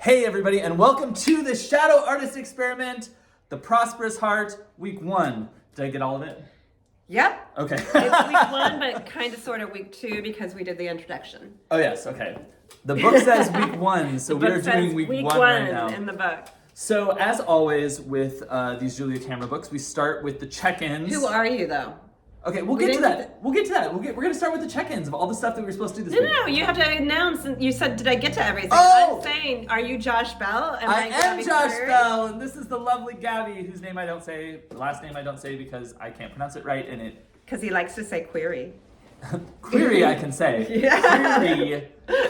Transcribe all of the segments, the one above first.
Hey everybody, and welcome to the Shadow Artist Experiment, the Prosperous Heart, week 1. Did I get all of it? Yep. Okay. It's week 1, but kind of sort of week 2 because we did the introduction. Oh yes, okay. The book says week 1, so we are doing week 1 right now. In the book. So as always with these Julia Cameron books, we start with the check-ins. Who are you though? Okay, we'll get to that. We're going to start with the check-ins of all the stuff that we were supposed to do this week. No, you have to announce. You said, did I get to everything? Oh! I'm saying, are you Josh Bell? I am Josh Bell, and this is the lovely Gabby, whose name I don't say, last name I don't say because I can't pronounce it right, and it... Because he likes to say query. Query I can say. Yeah.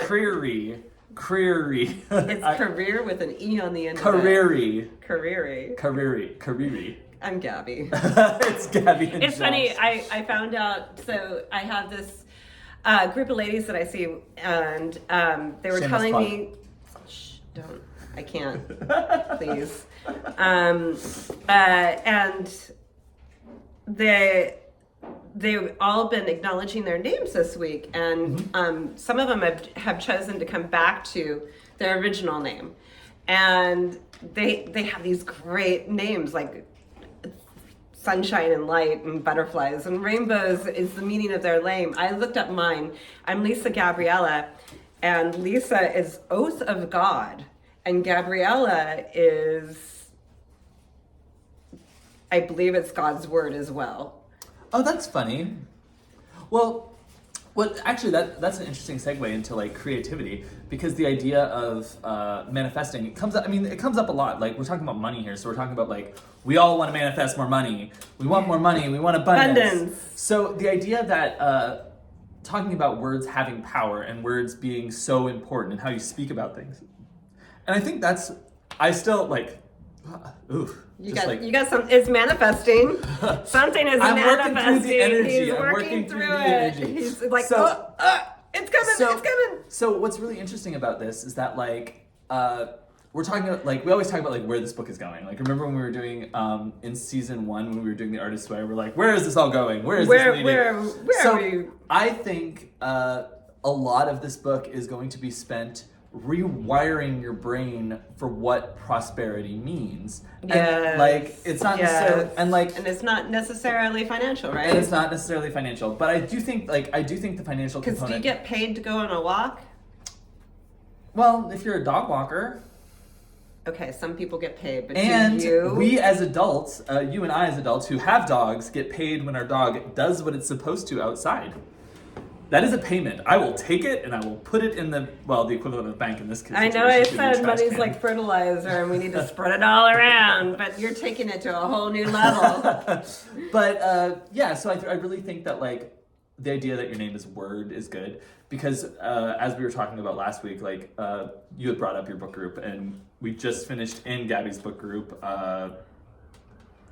Query. It's career with an E on the end Careery. Careery. I'm Gabby. It's Gabby and Josh. It's funny, I found out, so I have this group of ladies that I see, and they were telling me, shh, don't, I can't, please. And they've all been acknowledging their names this week, and some of them have chosen to come back to their original name. And they have these great names like sunshine and light and butterflies and rainbows is the meaning of their name. I looked up mine. I'm Lisa Gabriella, and Lisa is Oath of God, and Gabriella is, I believe it's God's word as well. Oh, that's funny. Well, actually, that's an interesting segue into like creativity, because the idea of manifesting, it comes up a lot. Like, we're talking about money here, so we're talking about like, we all want to manifest more money. We want more money. We want abundance. So the idea that talking about words having power and words being so important and how you speak about things, and I think I still like, oof. You got some. It's manifesting. Something is I'm manifesting. Working through the energy. He's working through the energy. He's like, it's coming. So what's really interesting about this is that like we're talking about, like, we always talk about like where this book is going. Like, remember when we were doing in season 1 when we were doing the Artist's Way, we're like, where is this all going? Where is this leading? Where are we? I think a lot of this book is going to be spent rewiring your brain for what prosperity means. Yeah, like, it's not necessarily, and it's not necessarily financial, right? And it's not necessarily financial, but I do think the financial component. Because do you get paid to go on a walk? Well, if you're a dog walker. Okay, some people get paid, but and do you? We as adults, you and I as adults who have dogs, get paid when our dog does what it's supposed to outside. That is a payment. I will take it and I will put it in the equivalent of a bank in this case. I know I said money's like fertilizer and we need to spread it all around, but you're taking it to a whole new level. But so I really think that like the idea that your name is Word is good, because as we were talking about last week, like you had brought up your book group, and we just finished in Gabby's book group. I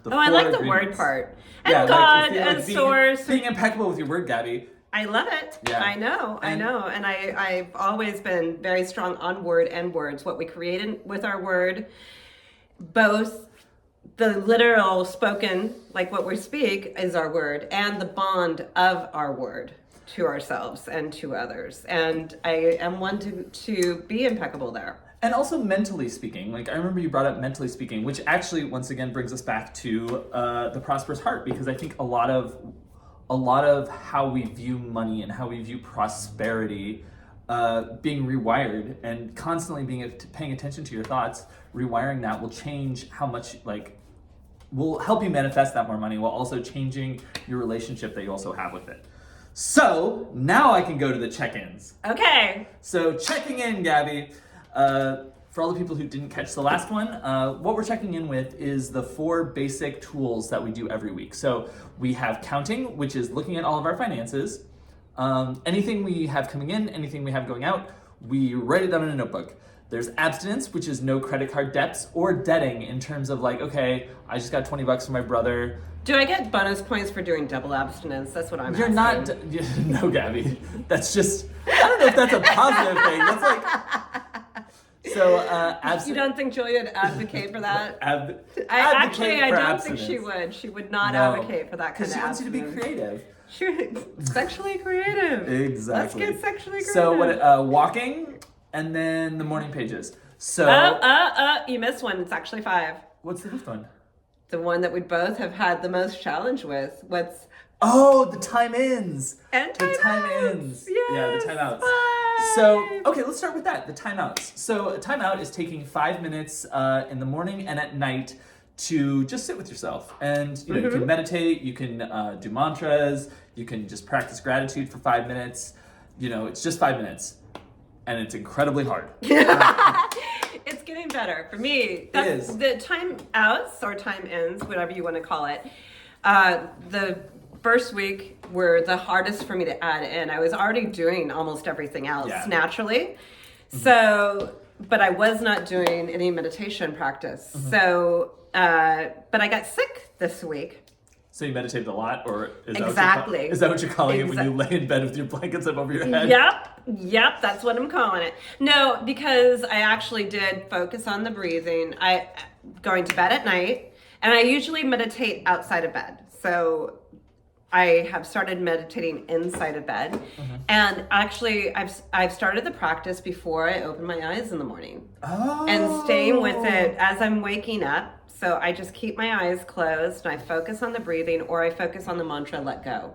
like the word part. And God and source. Being impeccable with your word, Gabby. I love it. Yeah. I know. And I've always been very strong on word and words. What we create with our word, both the literal spoken, like what we speak, is our word, and the bond of our word to ourselves and to others. And I am one to be impeccable there. And also mentally speaking, like I remember you brought up mentally speaking, which actually once again brings us back to the Prosperous Heart, because I think a lot of how we view money and how we view prosperity being rewired, and constantly paying attention to your thoughts, rewiring that will change how much, like, will help you manifest that more money, while also changing your relationship that you also have with it. So now I can go to the check-ins. Okay. So checking in, Gabby. For all the people who didn't catch the last one, what we're checking in with is the 4 basic tools that we do every week. So we have counting, which is looking at all of our finances. Anything we have coming in, anything we have going out, we write it down in a notebook. There's abstinence, which is no credit card debts or debting, in terms of like, okay, I just got $20 from my brother. Do I get bonus points for doing double abstinence? That's what I'm asking. You're not, no, Gabby. That's just, I don't know if that's a positive thing. That's like, so, you don't think Julia would advocate for that? I don't think she would. She would not advocate for that kind of abstinence. Because she wants you to be creative. Sure, sexually creative. Exactly. Let's get sexually creative. So, walking, and then the morning pages. So You missed one. It's actually 5. what's the fifth one? The one that we both have had the most challenge with. What's Oh, the time ins. and The time timeouts. ins. Yes, Yeah, the timeouts. 5. So, okay, let's start with that, the timeouts. So, a timeout is taking 5 minutes in the morning and at night to just sit with yourself. And, you know, you can meditate, you can do mantras, you can just practice gratitude for 5 minutes. You know, it's just 5 minutes. And it's incredibly hard. It's getting better for me. That's is. the time outs or time ins, whatever you want to call it. The first week were the hardest for me to add in. I was already doing almost everything else naturally. So, but I was not doing any meditation practice. So, but I got sick this week. So you meditated a lot, or is Exactly. Is that what you're calling it when you lay in bed with your blankets up over your head? Yep, that's what I'm calling it. No, because I actually did focus on the breathing. I going to bed at night, and I usually meditate outside of bed. So I have started meditating inside of bed, and actually I've started the practice before I open my eyes in the morning, and staying with it as I'm waking up. So I just keep my eyes closed and I focus on the breathing, or I focus on the mantra, let go.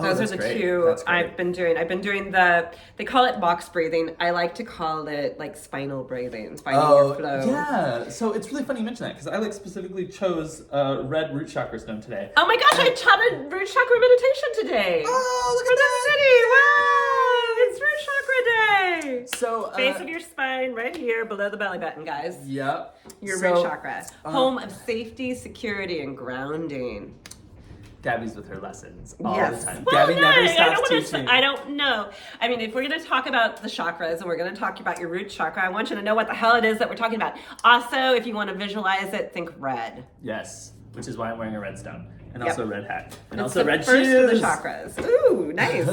Those are the two I've been doing. I've been doing they call it box breathing. I like to call it like spinal breathing, finding your flow. Yeah. So it's really funny you mention that, because I like specifically chose red root chakra stone today. Oh my gosh, I taught a root chakra meditation today. Oh, look For at the that. city. Wow, it's root chakra day. So Base of your spine, right here below the belly button, guys. Yep. Your root chakra. Home of safety, security, and grounding. Gabby's with her lessons all the time. Well, Gabby never stops teaching. I don't know. I mean, if we're going to talk about the chakras and we're going to talk about your root chakra, I want you to know what the hell it is that we're talking about. Also, if you want to visualize it, think red. Yes, which is why I'm wearing a red stone. And also a red hat. And It's also the red first shoes. of the chakras. Ooh, nice.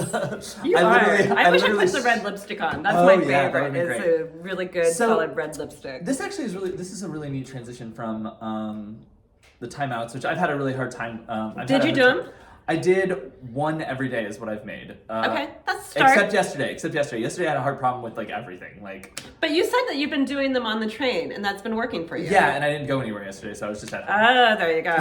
You I wish I literally put the red lipstick on. That's Oh, my yeah, that favorite. would be It's great. a really good, solid red lipstick. This actually is a really neat transition from the timeouts, which I've had a really hard time. Did you do them? I did one every day is what I've made. Okay, that's a start. Except yesterday. Yesterday I had a hard problem with like everything. But you said that you've been doing them on the train, and that's been working for you. Yeah, and I didn't go anywhere yesterday, so I was just at home. Oh, there you go.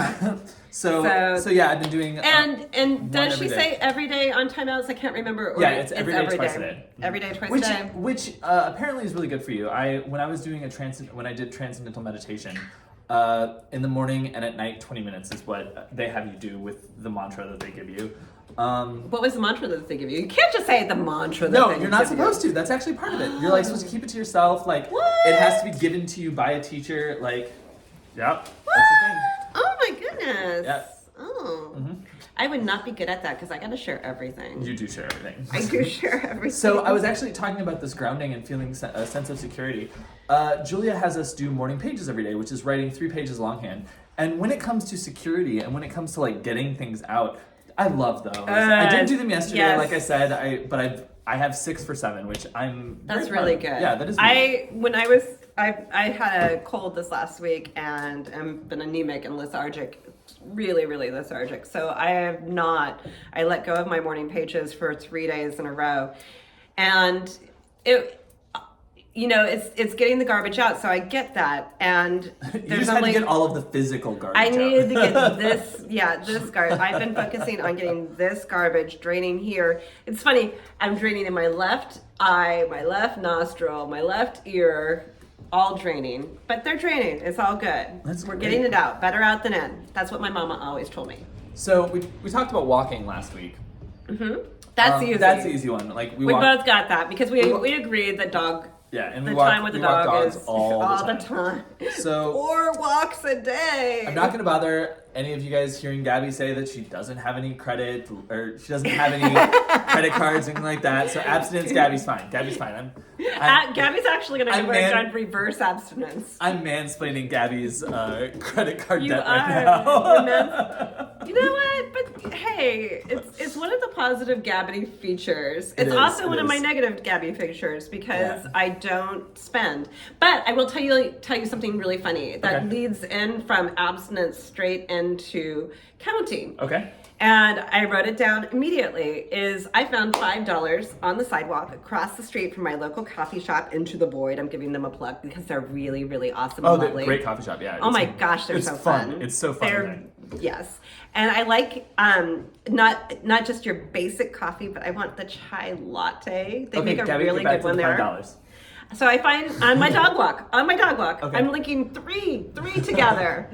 So yeah, I've been doing. And does she every day. say every day on timeouts? I can't remember. Or Yeah, it's every day, twice a day. Every day, twice a day. Which apparently is really good for you. When I was doing when I did transcendental meditation, in the morning and at night, 20 minutes is what they have you do with the mantra that they give you. What was the mantra that they give you? You can't just say the mantra. No, you're not supposed to. That's actually part of it. You're like supposed to keep it to yourself. Like it has to be given to you by a teacher. Like, yep. That's the thing. Oh my goodness. Yep. Oh. I would not be good at that because I got to share everything. You do share everything. I do share everything. So I was actually talking about this grounding and feeling a sense of security. Julia has us do morning pages every day, which is writing 3 pages longhand. And when it comes to security and when it comes to like getting things out, I love those. I didn't do them yesterday, like I said. I have 6 for 7, which I'm. That's really good. Yeah, that is. I had a cold this last week and I've been anemic and lethargic, really, really lethargic. So I let go of my morning pages for 3 days in a row, and it's getting the garbage out. So I get that, and you just had to get all of the physical garbage. I needed to get this garbage. I've been focusing on getting this garbage draining here. It's funny. I'm draining in my left eye, my left nostril, my left ear. All draining, but they're draining. It's all good. We're getting it out. Better out than in. That's what my mama always told me. So we talked about walking last week. That's easy. That's the easy one. Like we both got that because we agreed that dog. Yeah, and the time with the dog is all the time. So 4 walks a day. I'm not going to bother any of you guys hearing Gabby say that she doesn't have any credit or she doesn't have any credit cards, anything like that. So abstinence, Gabby's fine. Gabby's actually going to work on reverse abstinence. I'm mansplaining Gabby's credit card debt right now. You know what? But hey, it's one of the positive Gabby features. It's also one of my negative Gabby features because I don't spend. But I will tell you something really funny that leads in from abstinence straight into counting. Okay. And I wrote it down immediately. I found $5 on the sidewalk across the street from my local coffee shop, Into the Void. I'm giving them a plug because they're really, really awesome and lovely. Great coffee shop, yeah. Oh my gosh, they're so fun. It's so fun. Yes. And I like not just your basic coffee, but I want the chai latte. They make a Gabby, really good one there. $5. So I find on my dog walk, Okay. I'm linking three together.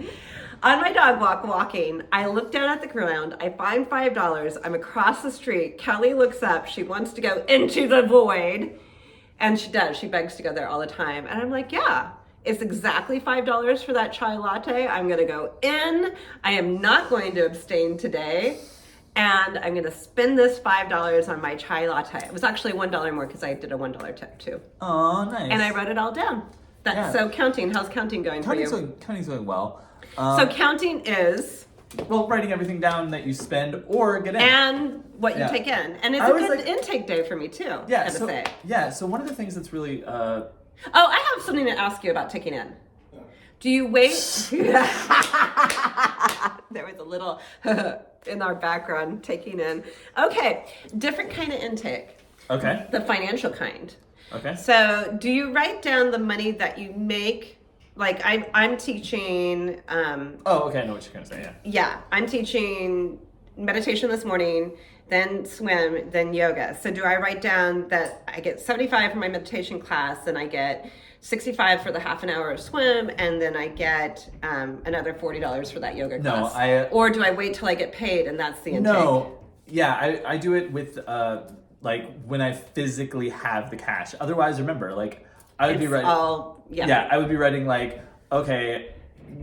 On my dog walking, I look down at the ground, I find $5, I'm across the street, Kelly looks up, she wants to go into the void, and she does, she begs to go there all the time, and I'm like, yeah, it's exactly $5 for that chai latte, I'm gonna go in, I am not going to abstain today, and I'm gonna spend this $5 on my chai latte. It was actually $1 more because I did a $1 tip too. Oh, nice. And I wrote it all down. So counting, how's counting going for you? Counting's going well. So counting is writing everything down that you spend or get in, and what you take in, and it's a good intake day for me too. Yeah. So one of the things that's really. Oh, I have something to ask you about taking in. Do you wait? There was a little in our background taking in. Okay, different kind of intake. Okay. The financial kind. Okay. So, do you write down the money that you make? Like I'm teaching. Okay, I know what you're gonna say. Yeah. Yeah, I'm teaching meditation this morning, then swim, then yoga. So do I write down that I get 75 for my meditation class, and I get 65 for the half an hour of swim, and then I get another $40 for that yoga class? Or do I wait till I get paid and that's the intake? No. Yeah, I do it with like when I physically have the cash. Otherwise, remember, like I would be writing. Yeah, I would be writing like, okay,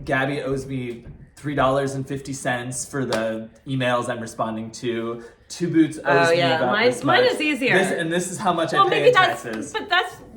Gabby owes me $3.50 for the emails I'm responding to. Two Boots owes me about this much. Mine is easier. This is how much I pay in taxes.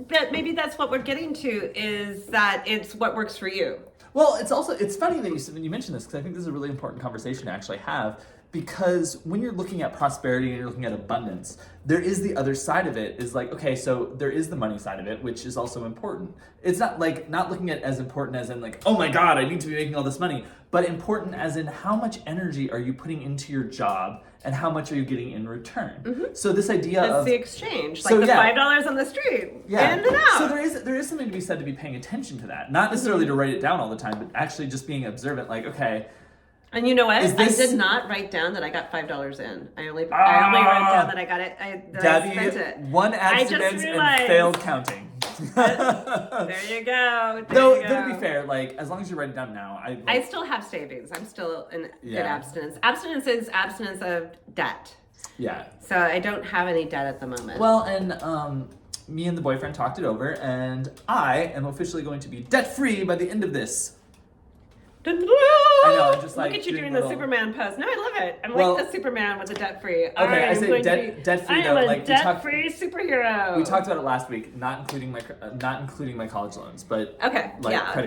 But maybe that's what we're getting to, is that it's what works for you. Well, it's funny that you mentioned this, because I think this is a really important conversation to actually have. Because when you're looking at prosperity and you're looking at abundance, there is the other side of it, is like, okay, so there is the money side of it, which is also important. It's not like, not looking at it as important as in like, oh my God, I need to be making all this money, but important as in how much energy are you putting into your job and how much are you getting in return? Mm-hmm. So this idea of the exchange, like the $5 on the street, in and out. So there is something to be said to be paying attention to that. Not necessarily to write it down all the time, but actually just being observant, like, okay, and you know what? I did not write down that I got $5 in. I only wrote down that I got it. Gabby, I spent it. One accident and failed counting. There you go. Though, to be fair, like as long as you write it down now, I still have savings. I'm still in good abstinence. Abstinence is abstinence of debt. Yeah. So I don't have any debt at the moment. Well, and me and the boyfriend talked it over, and I am officially going to be debt-free by the end of this. I know, I'm just like look at you doing the Superman pose. No, I love it. I'm like the Superman with the debt-free. Okay, I say debt-free. I am a debt-free superhero. We talked about it last week, not including my college loans, but credit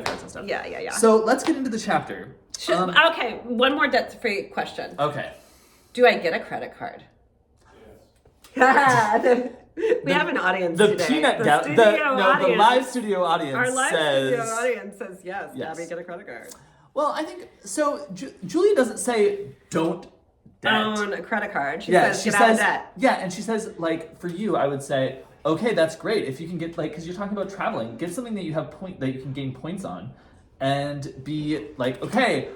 cards and stuff. Yeah. So let's get into the chapter. Okay, one more debt-free question. Okay. Do I get a credit card? Yes. We have an audience today. The live studio audience Our live says, studio audience says yes. Gabby, get a credit card. Well, I think so. Julia doesn't say don't own a credit card. She says get out of debt. Yeah, and she says, like, for you, I would say, okay, that's great if you can get, like, because you're talking about traveling, get something that you have that you can gain points on, and be like, okay,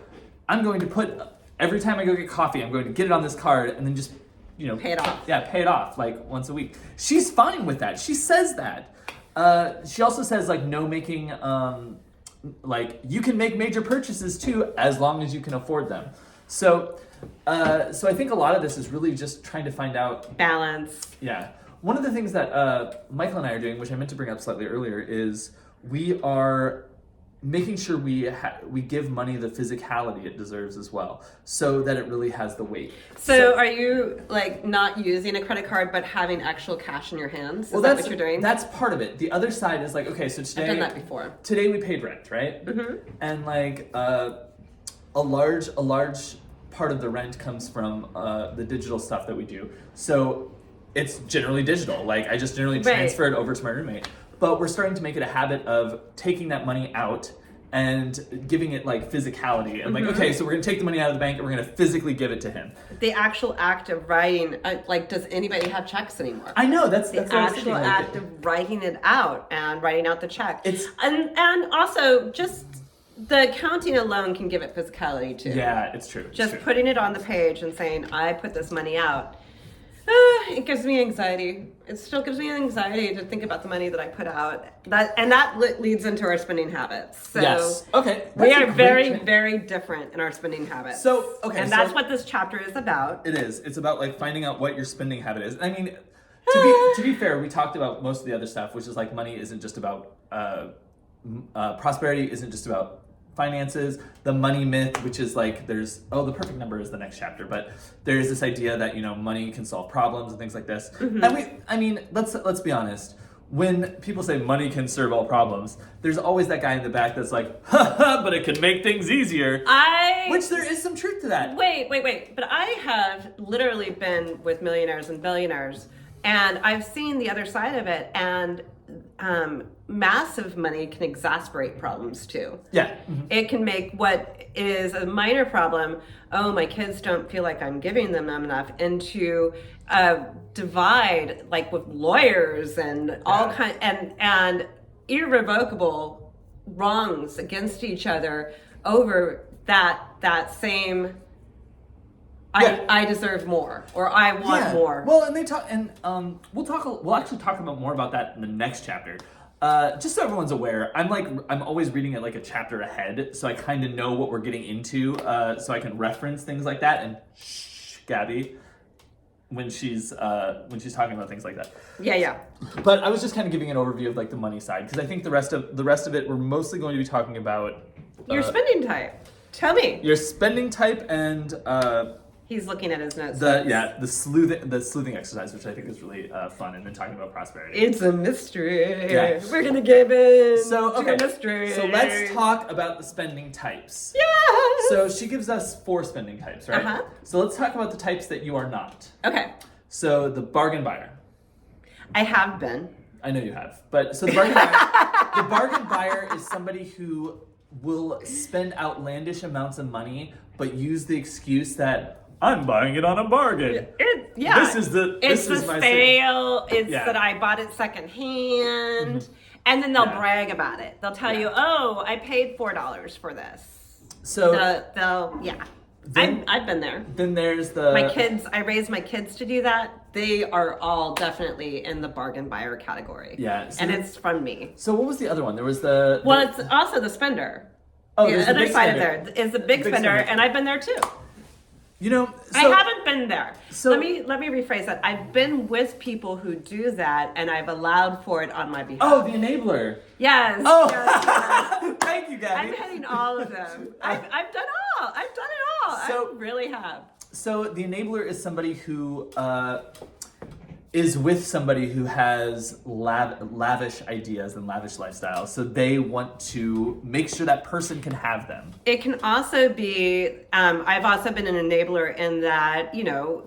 I'm going to put every time I go get coffee, I'm going to get it on this card, and then just pay it off. Yeah, pay it off like once a week. She's fine with that. She says that. She also says like no making. Like you can make major purchases too, as long as you can afford them. So I think a lot of this is really just trying to find out balance. Yeah. One of the things that Michael and I are doing, which I meant to bring up slightly earlier, is we are making sure we give money the physicality it deserves as well, so that it really has the weight. So are you like not using a credit card but having actual cash in your hands? Is that what you're doing? That's part of it. The other side is like, okay, so today I've done that before. Today we paid rent, right? Mm-hmm. And like a large part of the rent comes from the digital stuff that we do. So it's generally digital. Like I just generally transfer it over to my roommate. But we're starting to make it a habit of taking that money out and giving it like physicality and like, okay, so we're gonna take the money out of the bank and we're gonna physically give it to him. The actual act of writing, like, does anybody have checks anymore? I know that's the what I was actual thinking, act of writing it out and writing out the check. And also just the counting alone can give it physicality too. Yeah, it's true. Just putting it on the page and saying, I put this money out. It gives me anxiety. It still gives me anxiety to think about the money that I put out. That leads into our spending habits. So yes. Okay. We are very, very different in our spending habits. So, okay. And that's what this chapter is about. It is. It's about like finding out what your spending habit is. I mean, to be fair, we talked about most of the other stuff, which is like money isn't just about, prosperity isn't just about finances. The money myth, which is like the perfect number is the next chapter, but there's this idea that, money can solve problems and things like this. And let's be honest. When people say money can solve all problems, there's always that guy in the back that's like, but it can make things easier. Which there is some truth to that. Wait. But I have literally been with millionaires and billionaires, and I've seen the other side of it, and massive money can exasperate problems too. Yeah. It can make what is a minor problem, my kids don't feel like I'm giving them enough, into a divide, like with lawyers and all kind and irrevocable wrongs against each other over that same I deserve more, or I want more. Well, and they talk, and we'll actually talk about more about that in the next chapter. Just so everyone's aware, I'm always reading it like a chapter ahead, so I kind of know what we're getting into, so I can reference things like that. And Gabby, when she's talking about things like that. Yeah. But I was just kind of giving an overview of like the money side, because I think the rest of it we're mostly going to be talking about your spending type. Tell me your spending type and. He's looking at his notes. The sleuthing exercise, which I think is really fun, and then talking about prosperity. It's a mystery. Yeah. We're gonna give in to a mystery. So let's talk about the spending types. Yes. So she gives us 4 spending types, right? Uh-huh. So let's talk about the types that you are not. Okay. So the bargain buyer. I have been. I know you have, but so the bargain buyer is somebody who will spend outlandish amounts of money, but use the excuse that I'm buying it on a bargain. This is my sale. It's that I bought it secondhand. And then they'll brag about it. They'll tell you, I paid $4 for this. So I've been there. Then there's my kids. I raised my kids to do that. They are all definitely in the bargain buyer category. Yeah. So it's from me. So what was the other one? There was it's also the spender. Oh, the other side of there is the big spender, and I've been there too. I haven't been there. So let me rephrase that. I've been with people who do that, and I've allowed for it on my behalf. Oh, the enabler. Yes. Oh, yes. Thank you, Gabby. I'm hitting all of them. I've done all. I really have. So the enabler is somebody who is with somebody who has lavish ideas and lavish lifestyles. So they want to make sure that person can have them. It can also be, I've also been an enabler in that,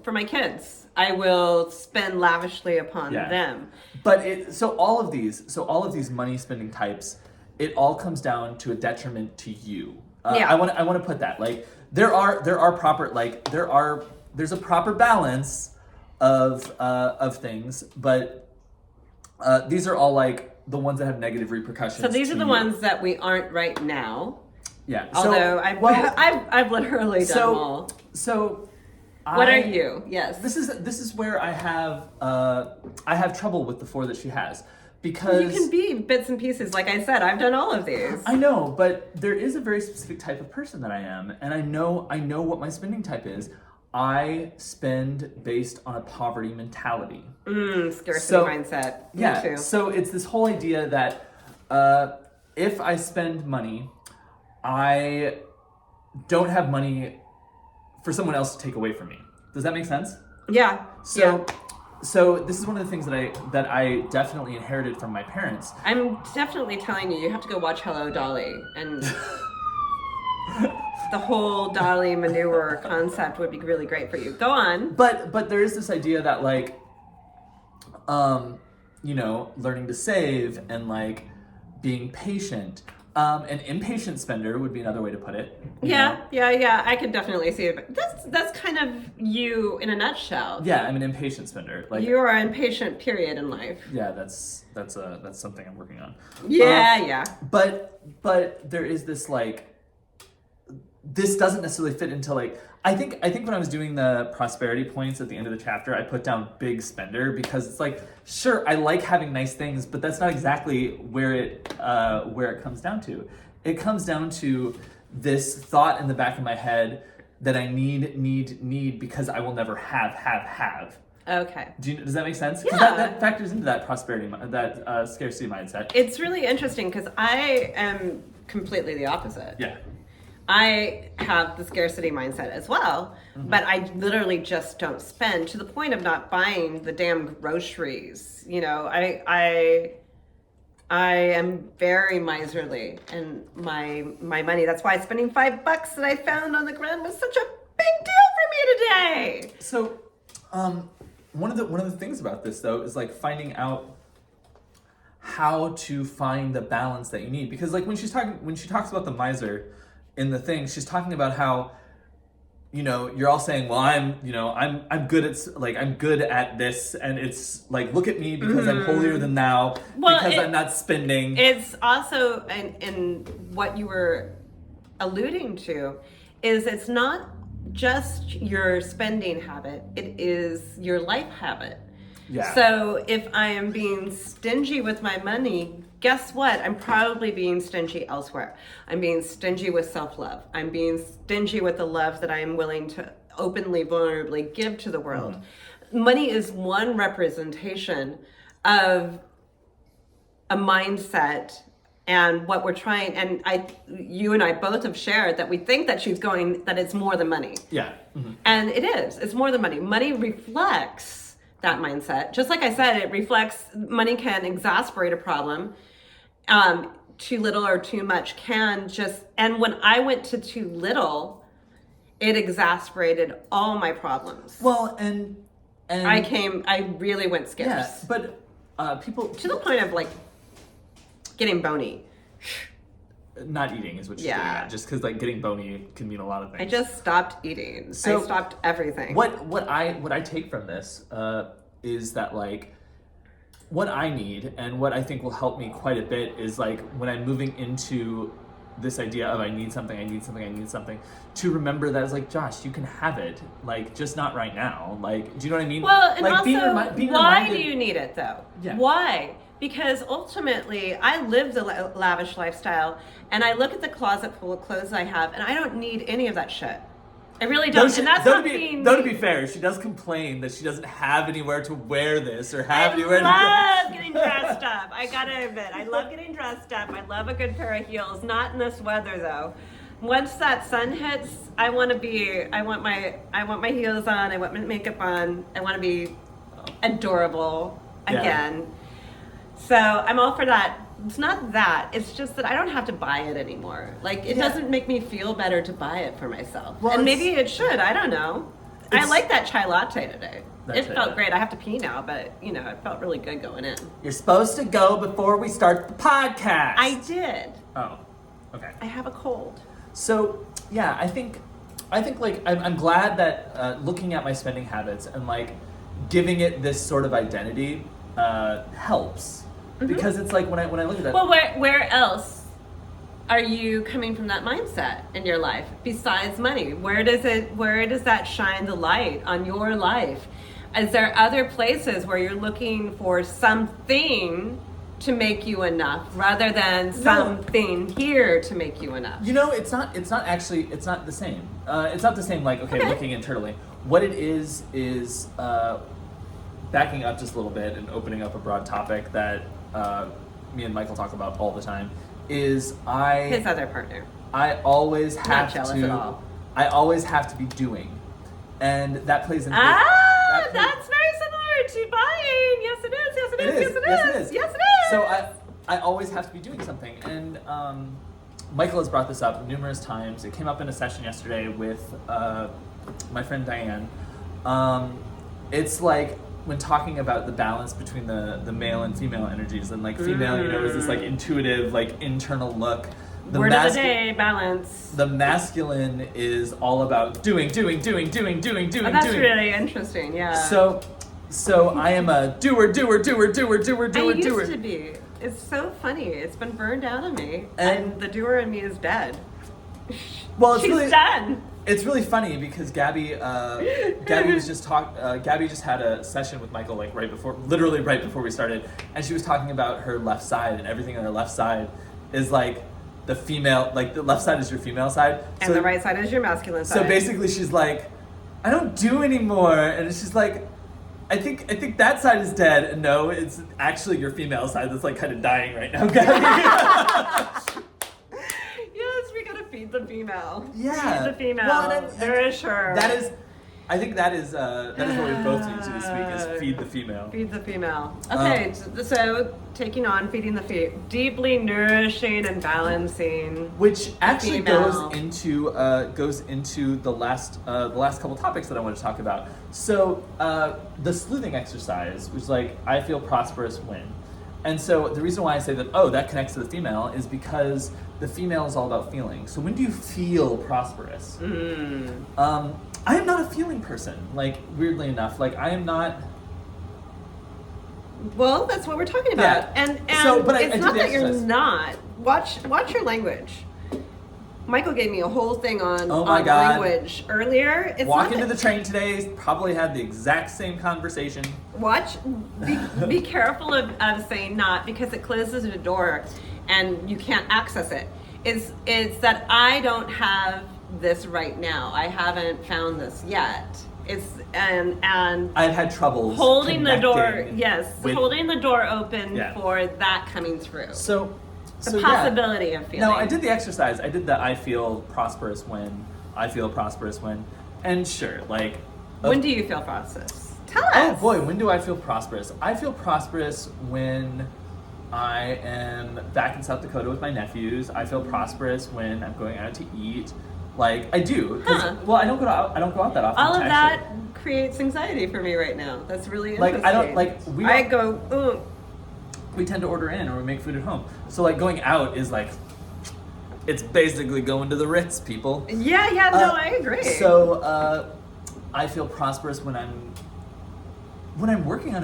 for my kids, I will spend lavishly upon them. But so all of these money spending types, it all comes down to a detriment to you. I want to put that, like, there's a proper balance of things, but these are all like the ones that have negative repercussions. So these are the ones that we aren't right now. Yeah. Although I've literally done them all. So what are you? Yes. This is where I have trouble with the 4 that she has. Because you can be bits and pieces. Like I said, I've done all of these. I know, but there is a very specific type of person that I am, and I know what my spending type is. I spend based on a poverty mentality. Scarcity mindset. Yeah. Me too. So it's this whole idea that if I spend money, I don't have money for someone else to take away from me. Does that make sense? Yeah. So this is one of the things that I definitely inherited from my parents. I'm definitely telling you have to go watch Hello Dolly, and the whole Dolly manure concept would be really great for you. Go on. But there is this idea that like, learning to save and like being patient An impatient spender would be another way to put it. Yeah. I could definitely see it. But that's kind of you in a nutshell. Yeah, I'm an impatient spender. Like you are impatient, period, in life. Yeah, that's something I'm working on. Yeah. But there is this like, this doesn't necessarily fit into like. I think when I was doing the prosperity points at the end of the chapter, I put down big spender because it's like, sure, I like having nice things, but that's not exactly where it comes down to. It comes down to this thought in the back of my head that I need because I will never have. Okay. Does that make sense? Yeah. That factors into that prosperity, that scarcity mindset. It's really interesting because I am completely the opposite. Yeah. I have the scarcity mindset as well, but I literally just don't spend to the point of not buying the damn groceries. You know, I am very miserly in my money. That's why spending $5 that I found on the ground was such a big deal for me today. So, one of the things about this though is like finding out how to find the balance that you need, because like when she talks about the miser in the thing, she's talking about how, you know, you're all saying, well, I'm good at this, and it's like, look at me because I'm holier than thou, because I'm not spending. It's also in what you were alluding to, is it's not just your spending habit, it is your life habit. Yeah. So if I am being stingy with my money, guess what? I'm probably being stingy elsewhere. I'm being stingy with self-love. I'm being stingy with the love that I am willing to openly, vulnerably give to the world. Money is one representation of a mindset and what we're trying. And you and I both have shared that we think that that it's more than money. Yeah. And it is. It's more than money. Money reflects that mindset. Just like I said, it reflects, money can exasperate a problem. Too little or too much and when I went to too little, it exasperated all my problems. Well, and I really went scarce. Yeah, but people to the point of like getting bony. Not eating is what she's getting at. Just because like getting bony can mean a lot of things. I just stopped eating. So I stopped everything. What I take from this is that like what I need and what I think will help me quite a bit is like when I'm moving into this idea of I need something, to remember that it's like, Josh, you can have it, like just not right now. Like, do you know what I mean? Well, and like, also, being why reminded... do you need it though? Yeah. Why? Because ultimately, I live the lavish lifestyle, and I look at the closet full of clothes I have, and I don't need any of that shit. I really don't. And that's not being... Though to be fair, she does complain that she doesn't have anywhere to wear this or have anywhere to... I love getting dressed up. I gotta admit, I love getting dressed up. I love a good pair of heels. Not in this weather though. Once that sun hits, I want my heels on. I want my makeup on. I want to be adorable again. Yeah. So I'm all for that. It's not that. It's just that I don't have to buy it anymore. Like, it doesn't make me feel better to buy it for myself. Well, and maybe it should. I don't know. I like that chai latte today. It felt great. I have to pee now, but, you know, it felt really good going in. You're supposed to go before we start the podcast. I did. Oh, okay. I have a cold. So, yeah, I think like, I'm glad that looking at my spending habits and, like, giving it this sort of identity helps. Because it's like when I look at that. Well, where else are you coming from that mindset in your life besides money? Where does that shine the light on your life? Is there other places where you're looking for something to make you enough rather than something here to make you enough? You know, it's not the same. It's not the same like, okay. Looking internally. What it is backing up just a little bit and opening up a broad topic that me and Michael talk about all the time is his other partner. I always have Not jealous to. At all. I always have to be doing, and that plays into. That's very similar to buying. Yes, it is. Yes, it is. Yes, it is. Yes, it is. So I always have to be doing something, and Michael has brought this up numerous times. It came up in a session yesterday with my friend Diane. It's like when talking about the balance between the male and female energies, and like female, you know, is this like intuitive, like internal look Word of the day, balance. The masculine is all about doing. Oh, that's really interesting, yeah. So I am a doer. I used to be. It's so funny. It's been burned out of me, and the doer in me is dead. Well, She's done. It's really funny because Gabby just had a session with Michael like literally right before we started, and she was talking about her left side, and everything on her left side is like the female, like the left side is your female side, and the right side is your masculine side. So basically, she's like, I don't do anymore, and she's like, I think that side is dead, and no, it's actually your female side that's like kind of dying right now, Gabby. Yes, we gotta feed the female. Yeah. Feed the female. Nourish her. I think that is what we both need to do this week is feed the female. Feed the female. Okay, so taking on feeding the deeply nourishing and balancing. Which actually goes into the last couple topics that I want to talk about. So the sleuthing exercise, which is like I feel prosperous when. And so the reason why I say that, that connects to the female is because the female is all about feeling. So when do you feel prosperous? I am not a feeling person, like, weirdly enough. Like, I am not... Well, that's what we're talking about. Yeah. And it's not that you're not. Watch your language. Michael gave me a whole thing on language earlier. Walk into the train today, probably had the exact same conversation. Be careful of saying not, because it closes the door and you can't access it. It's that I don't have this right now. I haven't found this yet. And I've had trouble holding the door. Yes, holding the door open for that coming through. So the possibility of feeling. No, I did the exercise. I did the I feel prosperous when, and sure, like. When do you feel prosperous? Tell us. Oh boy, when do I feel prosperous? I feel prosperous when I am back in South Dakota with my nephews. I feel prosperous when I'm going out to eat. Like I do. Well, I don't go out that often. All of that creates anxiety for me right now. That's really interesting. We tend to order in or we make food at home. So like going out is like, it's basically going to the Ritz, people. Yeah, no, I agree. So I feel prosperous when I'm working on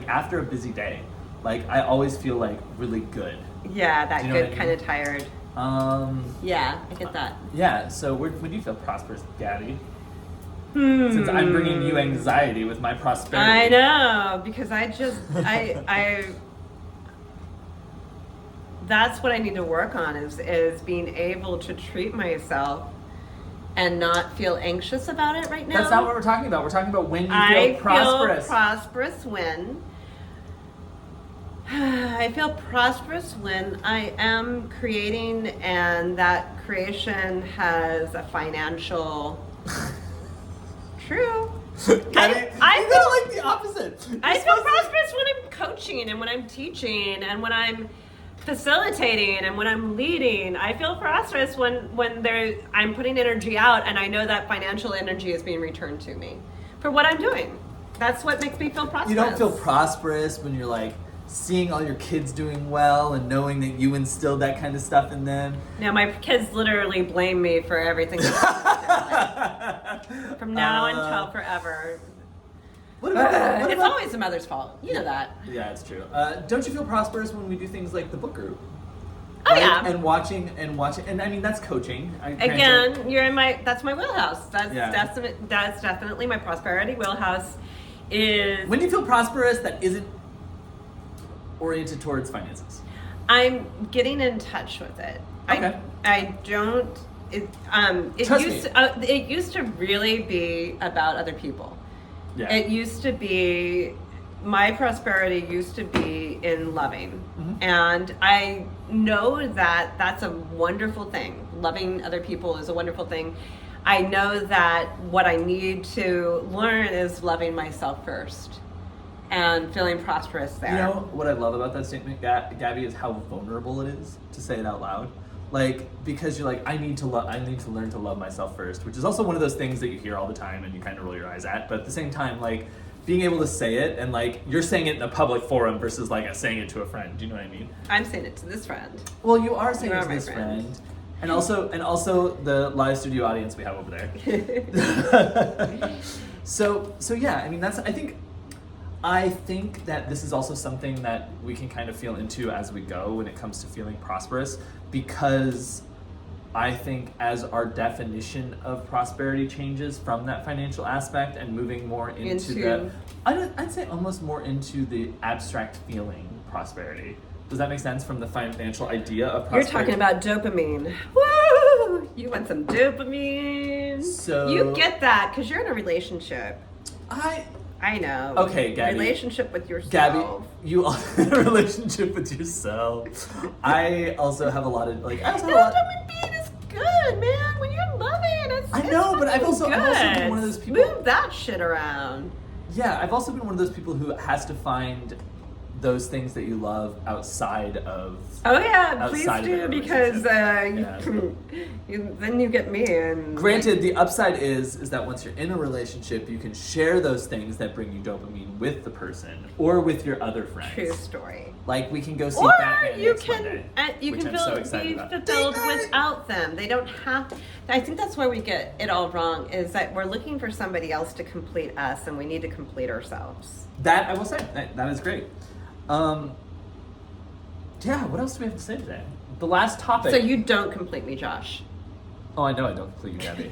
after a busy day. Like I always feel like really good. Yeah, that good kind of tired. Yeah, I get that. Yeah, so when do you feel prosperous, Gabby? Since I'm bringing you anxiety with my prosperity. I know, because that's what I need to work on is being able to treat myself and not feel anxious about it right now. That's not what we're talking about. We're talking about when you feel prosperous. I feel prosperous when I am creating, and that creation has a financial. True. I feel like the opposite. I feel prosperous when I'm coaching and when I'm teaching and when I'm facilitating and when I'm leading. I feel prosperous when I'm putting energy out and I know that financial energy is being returned to me for what I'm doing. That's what makes me feel prosperous. You don't feel prosperous when you're like seeing all your kids doing well and knowing that you instilled that kind of stuff in them. No, my kids literally blame me for everything from now until forever. It's always the mother's fault. You know that. Yeah, it's true. Don't you feel prosperous when we do things like the book group? Oh, yeah. And watching, and I mean, that's coaching. Again, that's my wheelhouse. That's definitely my prosperity wheelhouse. When do you feel prosperous that isn't oriented towards finances? I'm getting in touch with it. Okay. I don't. It used to really be about other people. Yeah. It used to be, my prosperity used to be in loving. Mm-hmm. And I know that that's a wonderful thing. Loving other people is a wonderful thing. I know that what I need to learn is loving myself first and feeling prosperous there. You know what I love about that statement, Gabby, is how vulnerable it is to say it out loud. Like, because you're like, I need to learn to love myself first, which is also one of those things that you hear all the time and you kind of roll your eyes at. But at the same time, like, being able to say it, and like you're saying it in a public forum versus like saying it to a friend. Do you know what I mean? I'm saying it to this friend. Well, you are saying You it are to my this friend. friend. And also the live studio audience we have over there. So yeah, I mean I think that this is also something that we can kind of feel into as we go when it comes to feeling prosperous, because I think as our definition of prosperity changes from that financial aspect and moving more into I'd say almost more into the abstract feeling prosperity. Does that make sense from the financial idea of prosperity? You're talking about dopamine. Woo! You want some dopamine. So you get that because you're in a relationship. I know. Okay, Gabby. Relationship with yourself. Gabby, you are in a relationship with yourself. I also have a lot of Dopamine bean is good, man. When you're loving, I know, but I've also been one of those people. Move that shit around. Yeah, I've also been one of those people who has to find those things that you love outside of. Oh yeah, please outside of do, a because relationship. then you get me. And granted, the upside is that once you're in a relationship, you can share those things that bring you dopamine with the person or with your other friends. True story. Like we can go see Or Batman you next can Monday, you which can I'm so be excited about. fulfilled without them. They don't have. I think that's where we get it all wrong. Is that we're looking for somebody else to complete us, and we need to complete ourselves. That I will say that is great. Yeah, what else do we have to say today? The last topic. So you don't complete me, Josh. Oh, I know I don't complete you, Gabby.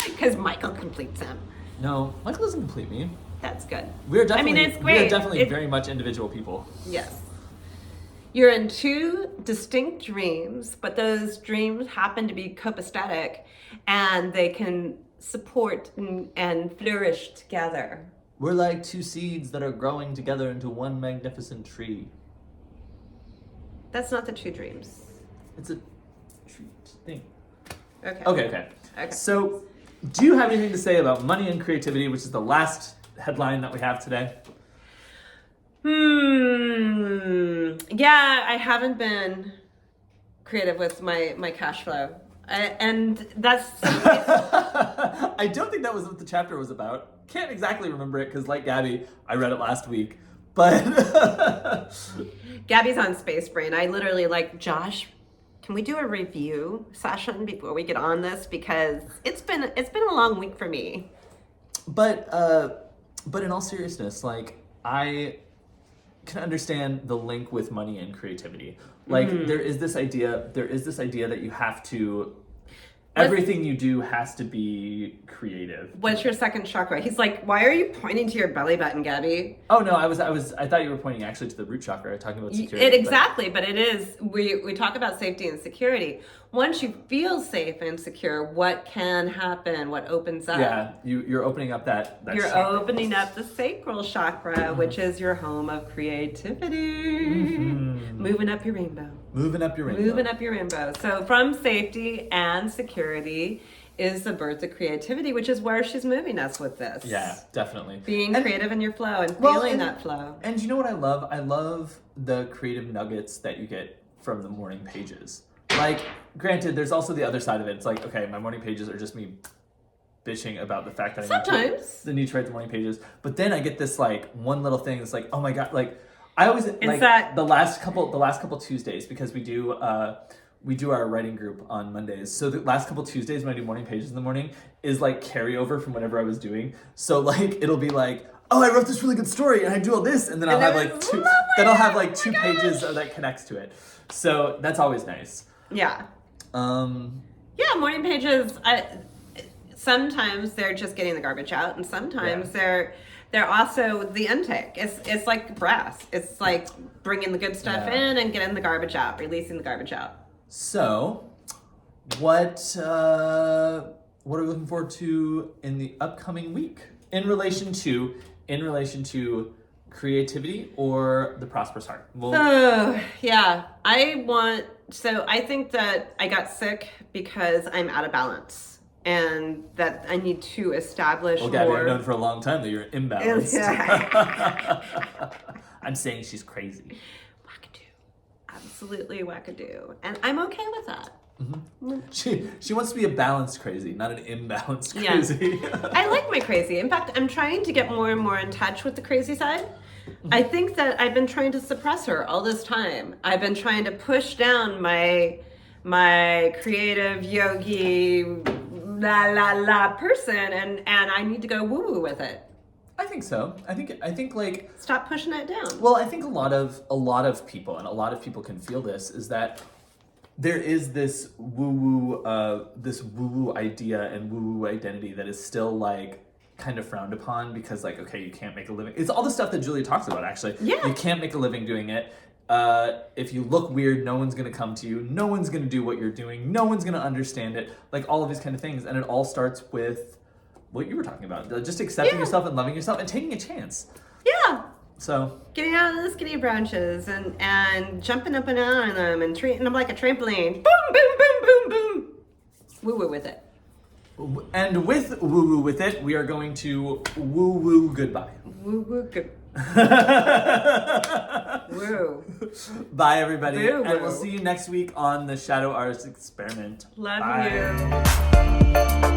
Because Michael completes him. No, Michael doesn't complete me. That's good. We're definitely, it's great. We are definitely very much individual people. Yes. You're in two distinct dreams, but those dreams happen to be copacetic, and they can support and flourish together. We're like two seeds that are growing together into one magnificent tree. That's not the two dreams. It's a tree thing. Okay. So, do you have anything to say about money and creativity, which is the last headline that we have today? Yeah, I haven't been creative with my cash flow. And that's... I don't think that was what the chapter was about. Can't exactly remember it because, like Gabby, I read it last week. But Gabby's on space brain. I literally Josh, can we do a review session before we get on this, because it's been a long week for me. But in all seriousness, like I can understand the link with money and creativity. Like there is this idea that you have to everything you do has to be creative. What's your second chakra? He's like, why are you pointing to your belly button, Gabby? Oh no, I thought you were pointing actually to the root chakra, talking about security. Exactly, but it is, we talk about safety and security. Once you feel safe and secure, what can happen? What opens up? Yeah, you're opening up that You're chakra. opening up the sacral chakra, which is your home of creativity. Moving up your rainbow. Moving up your rainbow. So from safety and security is the birth of creativity, which is where she's moving us with this. Yeah, definitely. Being creative in your flow and feeling that flow. And you know what I love? I love the creative nuggets that you get from the morning pages. Like, granted, there's also the other side of it. It's like, okay, my morning pages are just me bitching about the fact that I need to write the morning pages. But then I get this like one little thing that's like, oh my god, like I always the last couple Tuesdays, because we do our writing group on Mondays. So the last couple Tuesdays when I do morning pages in the morning is like carryover from whatever I was doing. So like it'll be like, oh, I wrote this really good story and I do all this, and then I'll have like two pages that connects to it. So that's always nice. Yeah. Yeah, morning pages. Sometimes they're just getting the garbage out, and sometimes they're also the intake. It's like brass. It's like bringing the good stuff in and getting the garbage out, releasing the garbage out. So, what are we looking forward to in the upcoming week in relation to creativity or the Prosperous Heart? I think that I got sick because I'm out of balance, and that I need to establish more. Gabby, I've known for a long time that you're imbalanced. I'm saying she's crazy. Wackadoo. Absolutely wackadoo. And I'm okay with that. She wants to be a balanced crazy, not an imbalanced Yeah. crazy. I like my crazy. In fact, I'm trying to get more and more in touch with the crazy side. I think that I've been trying to suppress her all this time. I've been trying to push down my creative yogi la la la person, and I need to go woo woo with it. I think so. I think like Stop pushing it down. well, I think a lot of people, and a lot of people can feel this, is that there is this woo woo idea and woo woo identity that is still like kind of frowned upon because like, okay, you can't make a living. It's all the stuff that Julia talks about actually. Yeah. You can't make a living doing it. If you look weird, no one's gonna come to you. No one's gonna do what you're doing. No one's gonna understand it. Like all of these kind of things, and it all starts with what you were talking about, just accepting yourself and loving yourself and taking a chance. Yeah. So Getting out of the skinny branches and jumping up and down on them and treating them like a trampoline. Boom, boom, boom, boom, boom. Woo woo with it. and with woo woo with it, we are going to woo woo goodbye. Woo woo good. Woo. Bye everybody, Woo, and woo. we'll see you next week on the Shadow Artist Experiment. Love Bye. you.